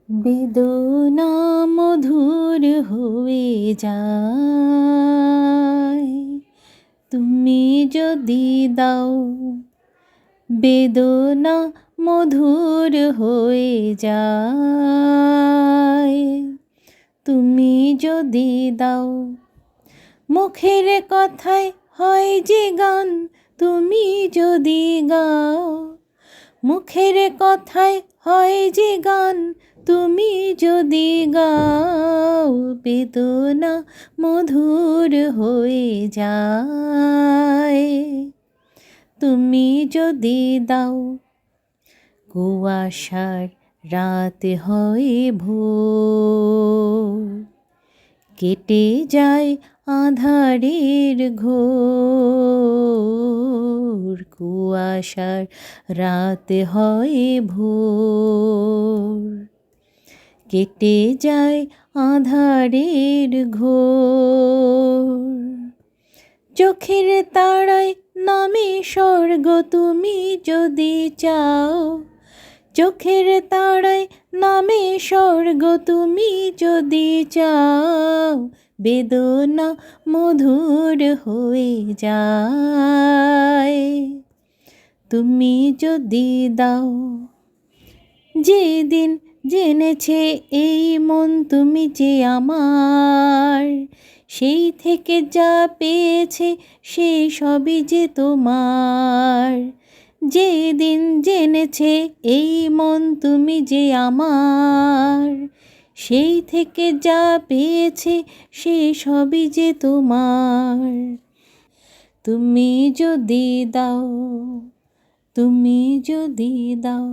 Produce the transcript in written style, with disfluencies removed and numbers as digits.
বেদনা মধুর হয়ে যায় তুমি যদি দাও, বেদনা মধুর হয়ে যায় তুমি যদি দাও। মুখের কথায় হয় যে গান তুমি যদি গাও, মুখের কথায় হয় যে গান তুমি যদি গাও, বেদনা মধুর হয়ে যায় তুমি যদি দাও। কুয়াশার রাত হয় ভোর, কেটে যায় আঁধারের ঘোর, কুয়াশার রাত হয় ভোর, কেটে যায় আঁধারের ঘোর। চোখের তারায় নামে স্বর্গ তুমি যদি চাও, চোখের তারায় নামে স্বর্গ তুমি যদি চাও, বেদনা মধুর হয়ে যায় তুমি যদি দাও। যেদিন জেনেছে এই মন তুমি যে আমার, সেই থেকে যা পেয়েছে সেই সবই যে তোমার। যেদিন জেনেছে এই মন তুমি যে আমার, সেই থেকে যা পেয়েছে সেই সবই যে তোমার। তুমি যদি দাও, তুমি যদি দাও।